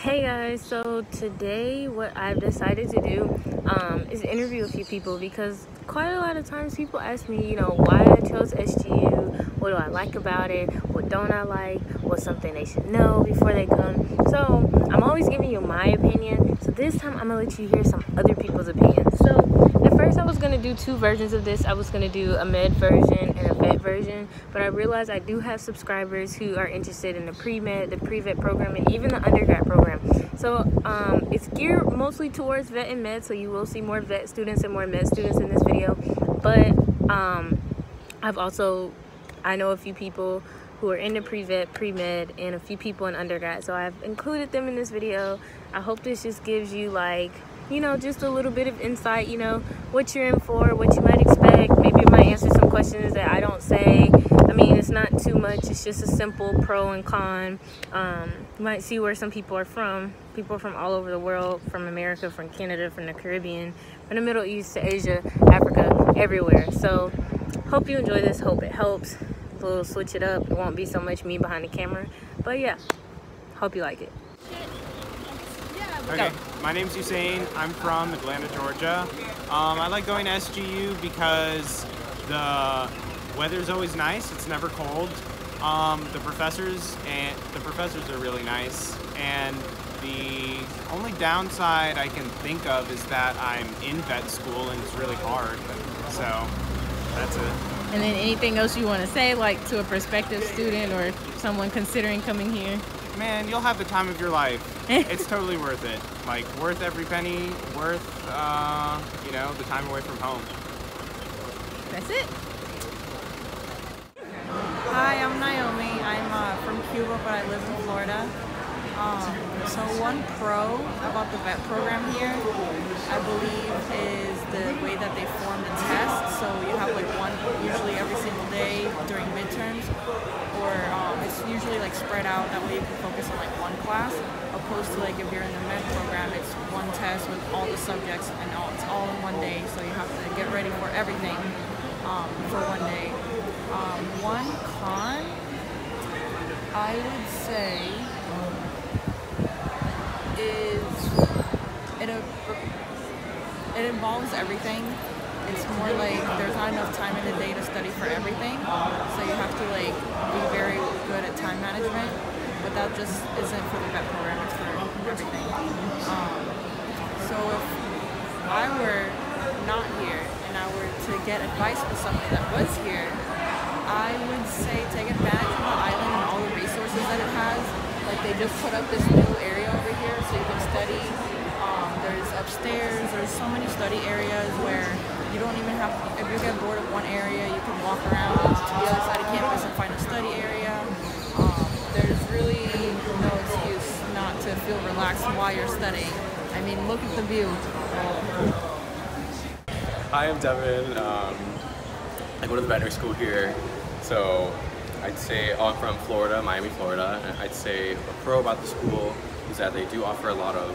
Hey guys, so today what I've decided to do is interview a few people because quite a lot of times people ask me, why I chose SGU, what do I like about it, what don't I like, what's something they should know before they come. So I'm always giving you my opinion, so this time I'm gonna let you hear some other people's opinions. So at first I was gonna do two versions of this. I was gonna do a med version and a vet version, but I realized I do have subscribers who are interested in the pre-med, the prevet program, and even the undergrad program. So it's geared mostly towards vet and med, so you will see more vet students and more med students in this video. But I know a few people who are into pre-vet, pre-med, and a few people in undergrad, so I've included them in this video. I hope this just gives you just a little bit of insight, what you're in for, what you might expect. Maybe it might answer some questions that I don't say. I mean, it's not too much. It's just a simple pro and con. You might see where some people are from. People from all over the world, from America, from Canada, from the Caribbean, from the Middle East to Asia, Africa, everywhere. So hope you enjoy this. Hope it helps. We'll switch it up. It won't be so much me behind the camera. But yeah, hope you like it. Okay, my name's HUSSEIN. I'm from Atlanta, Georgia. I like going to SGU because the weather's always nice. It's never cold. The professors are really nice. And the only downside I can think of is that I'm in vet school and it's really hard. So that's it. And then anything else you want to say, like to a prospective student or someone considering coming here? Man, you'll have the time of your life. It's totally worth it. Like, worth every penny, worth, the time away from home. That's it. Hi, I'm Naomi. I'm from Cuba, but I live in Florida. So one pro about the vet program here, I believe, is the way that they form the test. So you have like one usually every single day during midterms, or it's usually like spread out. That way you can focus on like one class, opposed to like if you're in the med program, it's one test with all the subjects and it's all in one day. So you have to get ready for everything for one day. One con, I would say, is it involves everything. It's more like there's not enough time in the day to study for everything, so you have to like be very good at time management, but that just isn't for the vet program, it's for everything. So if I were not here and I were to get advice from somebody that was here, I would say take advantage of the island and all the resources that it has. Like, they just put up this new area over here so you can study. There's upstairs, there's so many study areas where you don't even have to, if you get bored of one area, you can walk around to the other side of campus and find a study area. There's really no excuse not to feel relaxed while you're studying. I mean, look at the view. Hi, I'm Devin. I go to the veterinary school here, so I'd say I'm from Florida, Miami, Florida, and I'd say a pro about the school is that they do offer a lot of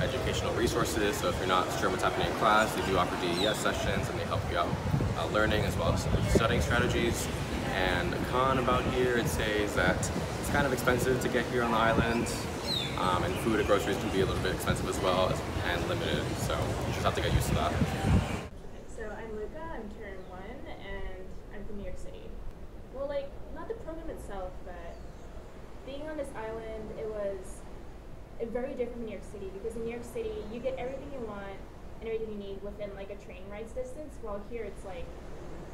educational resources. So if you're not sure what's happening in class, they do offer DES sessions and they help you out learning as well as studying strategies. And the con about here, I'd say, is that it's kind of expensive to get here on the island, and food and groceries can be a little bit expensive as well and limited, so you just have to get used to that. So I'm LUCA, I'm turn 1, and I'm from New York City. Well, not the program itself, but being on this island, it was very different from New York City, because in New York City, you get everything you want and everything you need within like a train ride's distance, while here it's like,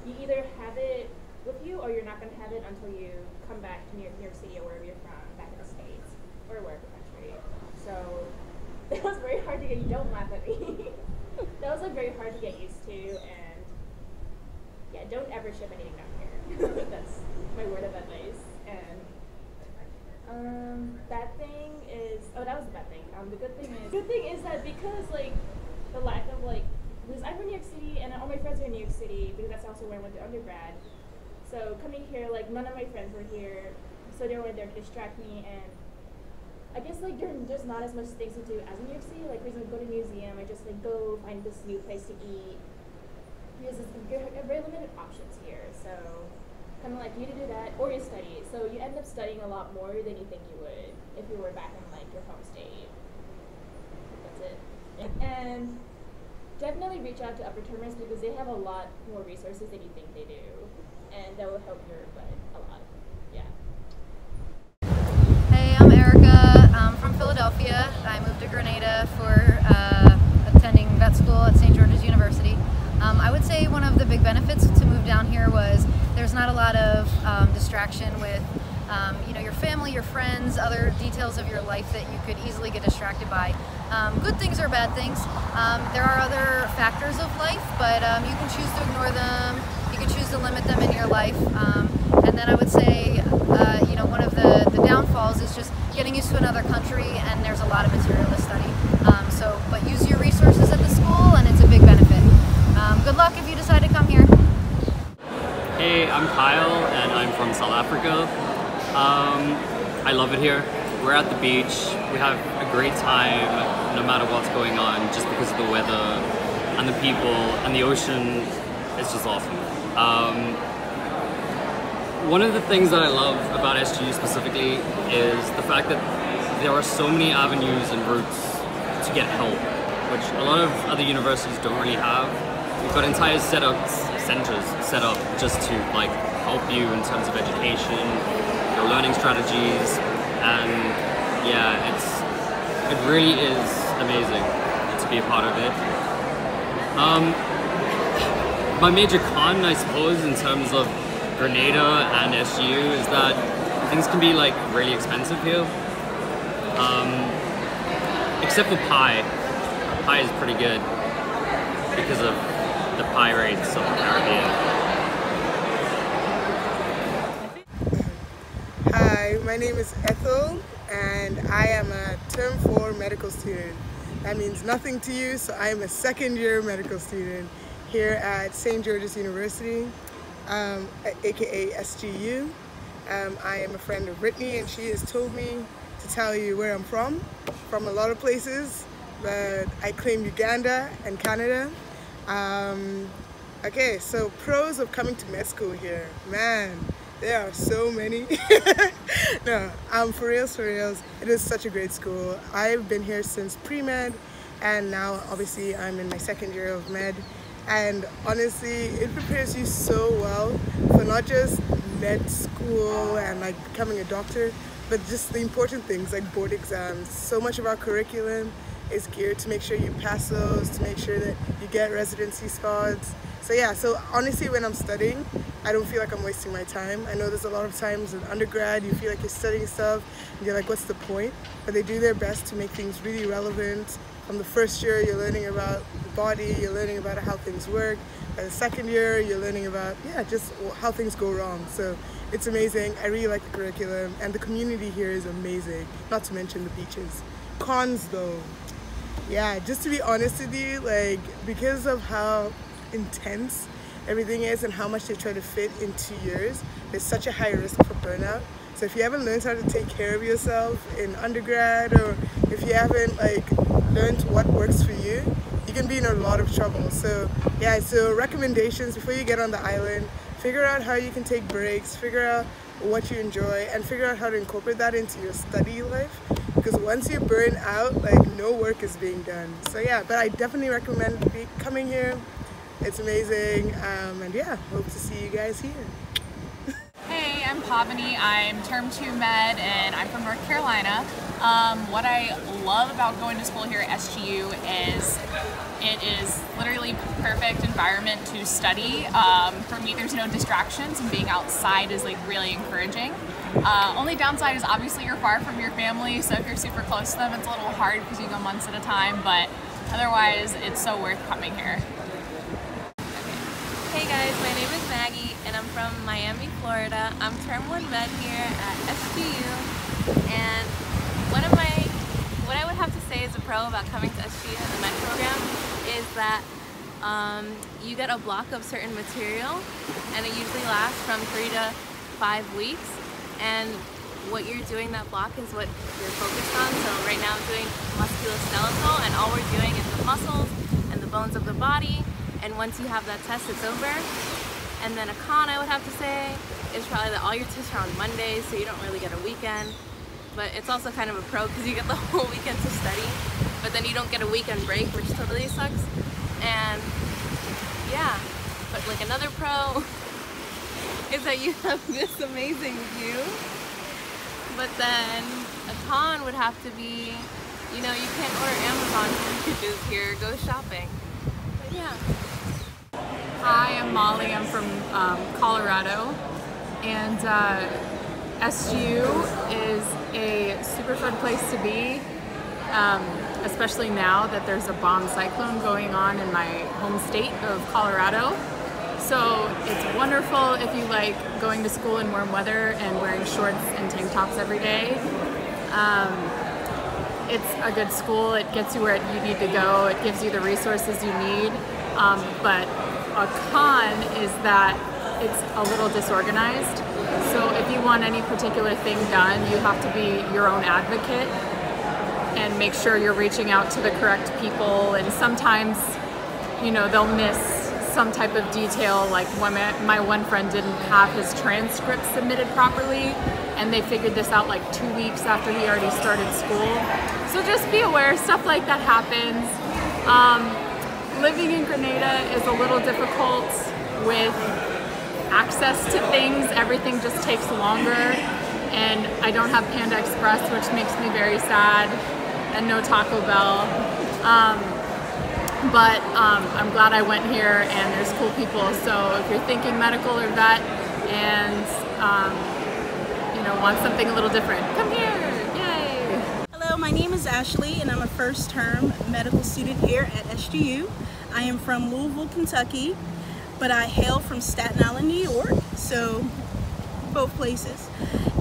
you either have it with you or you're not going to have it until you come back to New York City or wherever you're from, back in the States, or wherever country. So that was very hard to get, you don't laugh at me. That was like very hard to get used to, and yeah, don't ever ship anything down here. That's my word of advice. And bad thing is, that was the bad thing. The good thing is that because like the lack of because I'm from New York City and all my friends are in New York City, because that's also where I went to undergrad. So coming here, none of my friends were here, so they were there to distract me, and I guess there's not as much things to do as in New York City. Like, for example, go to a museum, I just go find this new place to eat. Because there's very limited options here, so kind of expect you to do that or you study. So you end up studying a lot more than you think you would if you were back in like your home state. That's it. And definitely reach out to upper terminus because they have a lot more resources than you think they do. And that will help your butt a lot. Yeah. Hey, I'm Erica. I'm from Philadelphia. I moved to Grenada for attending vet school at St. George's University. I would say one of the big benefits to move down here was there's not a lot of distraction with you know, your family, your friends, other details of your life that you could easily get distracted by. Good things or bad things. There are other factors of life, but you can choose to ignore them. You can choose to limit them in your life. And then I would say, you know, one of the downfalls is just getting used to another country, and there's a lot of material to study. But use your resources at the school, and it's a big benefit. Good luck if you decide to come here. Hey, I'm Kyle, and I'm from South Africa. I love it here. We're at the beach. We have a great time no matter what's going on, just because of the weather and the people and the ocean. It's just awesome. One of the things that I love about SGU specifically is the fact that there are so many avenues and routes to get help, which a lot of other universities don't really have. We've got entire centers set up just to like help you in terms of education, your learning strategies, and yeah, it really is amazing to be a part of it. My major con, I suppose, in terms of Grenada and SGU is that things can be like really expensive here. Except for pie. Pie is pretty good because of the pie rates of the Caribbean. Hi, my name is Ethel and I am a term 4 medical student. That means nothing to you, so I am a second-year medical student here at St. George's University, aka SGU. I am a friend of Brittney, and she has told me to tell you where I'm from a lot of places, but I claim Uganda and Canada. Okay, so pros of coming to med school here, man, there are so many. No, for reals, it is such a great school. I've been here since pre-med, and now obviously I'm in my second year of med, and honestly it prepares you so well for not just med school and like becoming a doctor, but just the important things like board exams. So much of our curriculum is geared to make sure you pass those, to make sure that you get residency spots. So yeah, so honestly when I'm studying, I don't feel like I'm wasting my time. I know there's a lot of times in undergrad you feel like you're studying stuff and you're like, what's the point? But they do their best to make things really relevant. From the first year you're learning about the body, you're learning about how things work. By the second year you're learning about, yeah, just how things go wrong. So it's amazing. I really like the curriculum, and the community here is amazing, not to mention the beaches. Cons though, yeah, just to be honest with you, like because of how intense everything is and how much they try to fit in 2 years, there's such a high risk for burnout. So if you haven't learned how to take care of yourself in undergrad, or if you haven't like learned what works for you, you can be in a lot of trouble. So yeah, so recommendations before you get on the island: figure out how you can take breaks, figure out what you enjoy, and figure out how to incorporate that into your study life, because once you burn out, like no work is being done. So yeah, but I definitely recommend coming here. It's amazing, and yeah, hope to see you guys here. Hey, I'm PAVANI. I'm term 2 med, and I'm from North Carolina. What I love about going to school here at SGU is it is literally perfect environment to study. For me, there's no distractions, and being outside is like really encouraging. Only downside is obviously you're far from your family, so if you're super close to them, it's a little hard because you go months at a time, but otherwise it's so worth coming here. Hey guys, my name is Maggie and I'm from Miami, Florida. I'm term 1 med here at SGU, and what I would have to say as a pro about coming to SGU in the med program is that you get a block of certain material, and it usually lasts from 3 to 5 weeks, and what you're doing that block is what you're focused on. So right now I'm doing musculoskeletal, and all we're doing is the muscles and the bones of the body. And once you have that test, it's over. And then a con I would have to say is probably that all your tests are on Mondays, so you don't really get a weekend. But it's also kind of a pro because you get the whole weekend to study, but then you don't get a weekend break, which totally sucks. And yeah, but like another pro is that you have this amazing view. But then a con would have to be, you know, you can't order Amazon packages here, go shopping. But yeah. Hi, I'm Molly. I'm from Colorado, and SGU is a super fun place to be, especially now that there's a bomb cyclone going on in my home state of Colorado. So it's wonderful if you like going to school in warm weather and wearing shorts and tank tops every day. It's a good school. It gets you where you need to go. It gives you the resources you need. But a con is that it's a little disorganized. So if you want any particular thing done, you have to be your own advocate and make sure you're reaching out to the correct people. And sometimes, you know, they'll miss some type of detail, like when my one friend didn't have his transcript submitted properly, and they figured this out like 2 weeks after he already started school. So just be aware, stuff like that happens. Living in Grenada is a little difficult with access to things. Everything just takes longer, and I don't have Panda Express, which makes me very sad, and no Taco Bell. But I'm glad I went here, and there's cool people. So if you're thinking medical or vet and you know, want something a little different, come here. Yay! Hello, my name is Ashley, and I'm a first-term medical student here at SGU. I am from Louisville, Kentucky, but I hail from Staten Island, New York, so both places.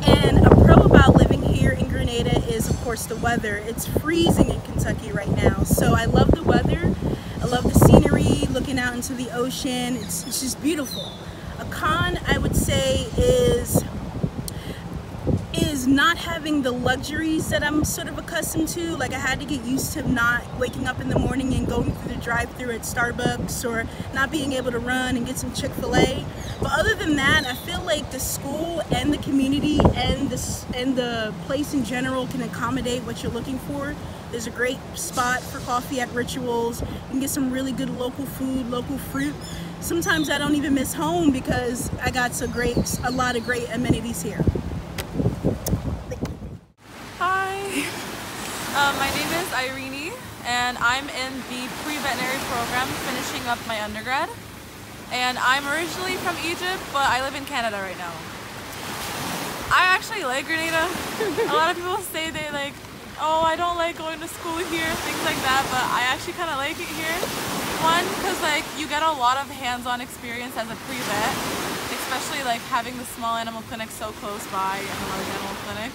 And a pro about living here in Grenada is, of course, the weather. It's freezing in Kentucky right now, so I love the weather. I love the scenery, looking out into the ocean. It's just beautiful. A con, I would say, is not having the luxuries that I'm sort of accustomed to. Like, I had to get used to not waking up in the morning and going through the drive-thru at Starbucks, or not being able to run and get some Chick-fil-A. But other than that, I feel like the school and the community and the place in general can accommodate what you're looking for. There's a great spot for coffee at Rituals. You can get some really good local food, local fruit. Sometimes I don't even miss home because I got a lot of great amenities here. My name is Irene, and I'm in the pre-veterinary program finishing up my undergrad. And I'm originally from Egypt, but I live in Canada right now. I actually like Grenada. A lot of people say they like, oh, I don't like going to school here, things like that, but I actually kind of like it here. One, because like you get a lot of hands-on experience as a pre-vet, especially like having the small animal clinic so close by and the large animal clinic,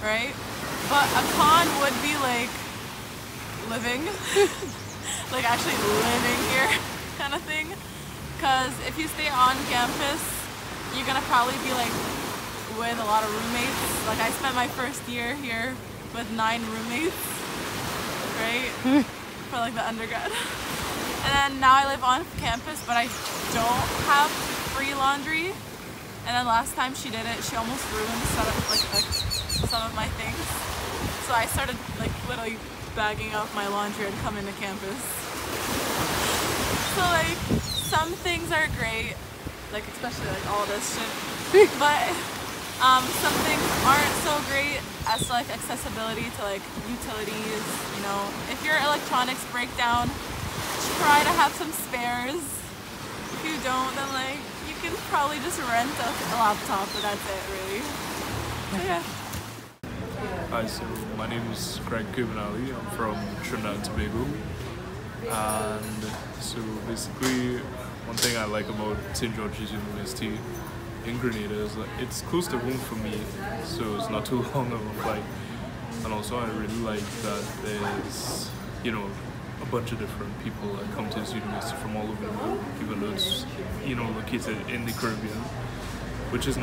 right? But a con would be like living, like actually living here kind of thing. Because if you stay on campus, you're gonna probably be like with a lot of roommates. Like I spent my first year here with 9 roommates, right? For like the undergrad. And then now I live on campus, but I don't have free laundry. And then last time she did it, she almost ruined some of my things. So I started like literally bagging up my laundry and coming to campus. So like some things are great, like especially like all this shit, but some things aren't so great as to like accessibility to like utilities, you know. If your electronics break down, try to have some spares. If you don't, then like you can probably just rent a laptop, but that's it really. So yeah. Hi, so my name is GREGG. I'm from Trinidad and Tobago, and so basically one thing I like about St. George's University in Grenada is that it's close to home for me, so it's not too long of a flight, and also I really like that there's, you know, a bunch of different people that come to this university from all over the world, even though it's, you know, located in the Caribbean, which is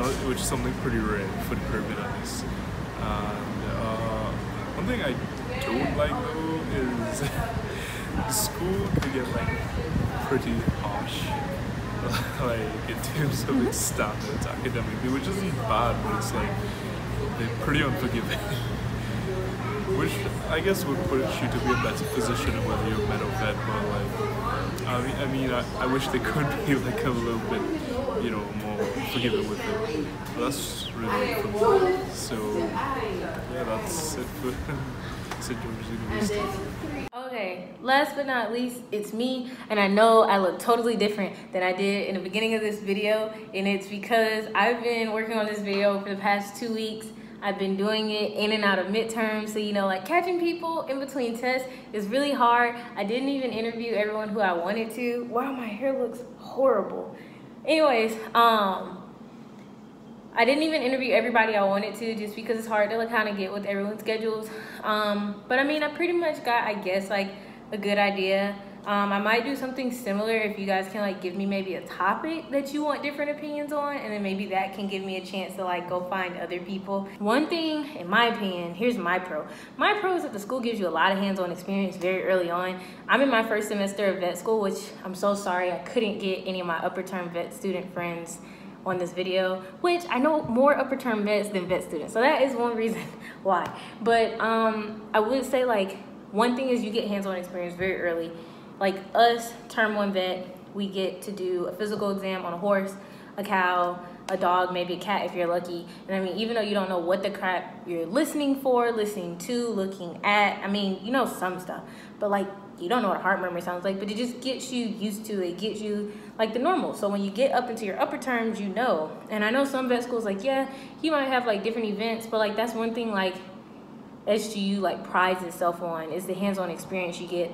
something pretty rare for the Caribbean at least. One thing I don't like though is school can get like pretty harsh. like in terms of its standards academically, which isn't bad, but it's like they're pretty unforgiving. Which I guess would put you to be a better position of whether you're med or vet, but like I wish they could be like a little bit, you know, more forgiving with it. But that's really it for me. So yeah, that's it for St. George's University. Okay, last but not least, it's me, and I know I look totally different than I did in the beginning of this video, and it's because I've been working on this video for the past 2 weeks. I've been doing it in and out of midterms, so you know, like catching people in between tests is really hard. I didn't even interview everyone who I wanted to. Wow, my hair looks horrible. Anyways, I didn't even interview everybody I wanted to, just because it's hard to like kind of get with everyone's schedules. But I mean, I pretty much got, I guess, like a good idea. I might do something similar if you guys can like give me maybe a topic that you want different opinions on, and then maybe that can give me a chance to like go find other people. One thing, in my opinion, here's my pro. My pro is that the school gives you a lot of hands-on experience very early on. I'm in my first semester of vet school, which I'm so sorry I couldn't get any of my upper term vet student friends on this video, which I know more upper term vets than vet students, so that is one reason why. But I would say like one thing is you get hands-on experience very early. Like us, term 1 vet, we get to do a physical exam on a horse, a cow, a dog, maybe a cat if you're lucky. And I mean, even though you don't know what the crap you're listening for, listening to, looking at, I mean, you know some stuff, but like you don't know what a heart murmur sounds like, but it just gets you used to it, gets you like the normal. So when you get up into your upper terms, you know. And I know some vet schools like, yeah, you might have like different events, but like that's one thing like SGU like prides itself on is the hands-on experience you get.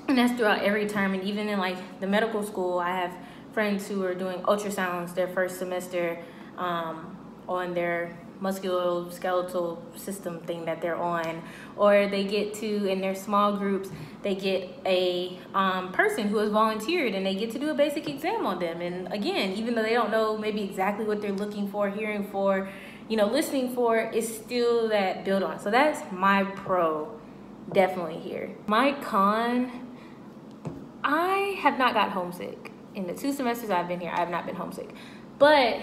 And that's throughout every term. And even in like the medical school, I have friends who are doing ultrasounds their first semester on their musculoskeletal system thing that they're on, or they get to, in their small groups, they get a person who has volunteered and they get to do a basic exam on them. And again, even though they don't know maybe exactly what they're looking for, hearing for, you know, listening for, it's still that build on. So that's my pro definitely here. My con, I have not got homesick. In the 2 semesters I've been here, I have not been homesick. But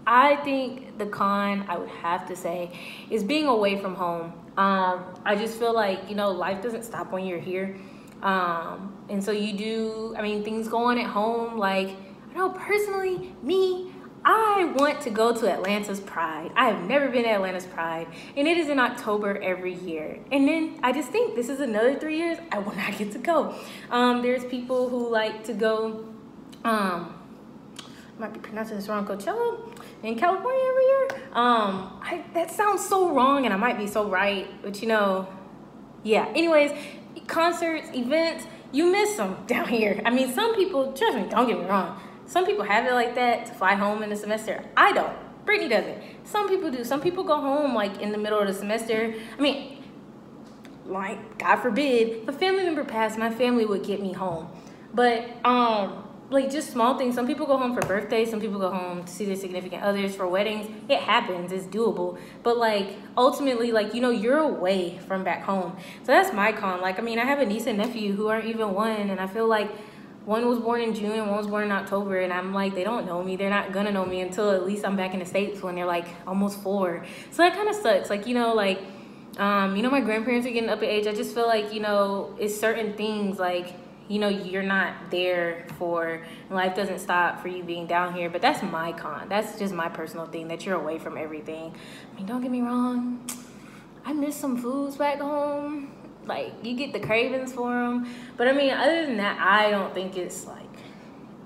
I think the con, I would have to say, is being away from home. I just feel like, you know, life doesn't stop when you're here. And so you do, I mean, things go on at home. Like, I know personally, me, I want to go to Atlanta's Pride. I have never been to Atlanta's Pride, and it is in October every year. And then I just think this is another 3 years I will not get to go. There's people who like to go, might be pronouncing this wrong, Coachella in California every year. That sounds so wrong, and I might be so right, but you know, yeah. Anyways, concerts, events, you miss them down here. I mean, some people, trust me, don't get me wrong, some people have it like that to fly home in the semester. I don't. Brittney doesn't. Some people do. Some people go home like in the middle of the semester. I mean, like, God forbid, if a family member passed, my family would get me home. But like just small things. Some people go home for birthdays. Some people go home to see their significant others, for weddings. It happens. It's doable. But like ultimately, like, you know, you're away from back home. So that's my con. Like, I mean, I have a niece and nephew who aren't even 1, and I feel like one was born in June and one was born in October, and I'm like, they don't know me. They're not gonna know me until at least I'm back in the States when they're like almost 4. So that kind of sucks. Like, you know, like, you know, my grandparents are getting up in age. I just feel like, you know, it's certain things like, you know, you're not there for, life doesn't stop for you being down here. But that's my con. That's just my personal thing, that you're away from everything. I mean, don't get me wrong, I miss some foods back home. Like, you get the cravings for them. But I mean, other than that, I don't think it's like,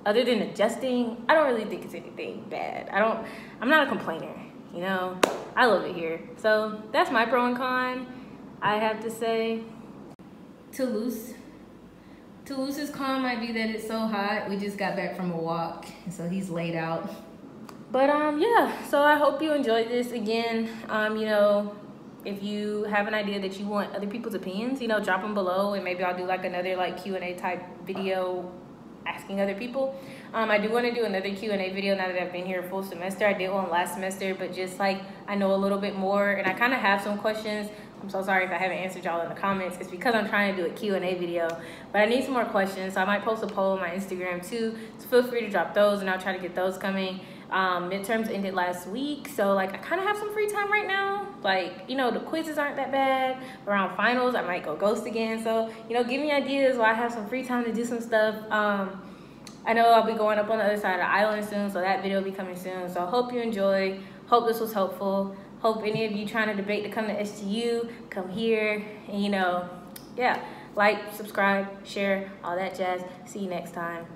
other than adjusting, I don't really think it's anything bad. I'm not a complainer, you know? I love it here. So that's my pro and con, I have to say. Toulouse's con might be that it's so hot. We just got back from a walk, and so he's laid out. But yeah, so I hope you enjoyed this. Again, you know, if you have an idea that you want other people's opinions, you know, drop them below, and maybe I'll do like another like Q&A type video asking other people. I do want to do another Q&A video now that I've been here a full semester. I did one last semester, but just like I know a little bit more, and I kind of have some questions I'm so sorry if I haven't answered y'all in the comments. It's because I'm trying to do a Q&A video, but I need some more questions, so I might post a poll on my Instagram too, so feel free to drop those and I'll try to get those coming. Midterms ended last week, so like I kind of have some free time right now. Like, you know, the quizzes aren't that bad. Around finals I might go ghost again, so you know, give me ideas while I have some free time to do some stuff. I know I'll be going up on the other side of the island soon, so that video will be coming soon. So I hope you enjoyed. Hope this was helpful. Hope any of you trying to debate to come to SGU, come here, and you know, yeah, like, subscribe, share, all that jazz. See you next time.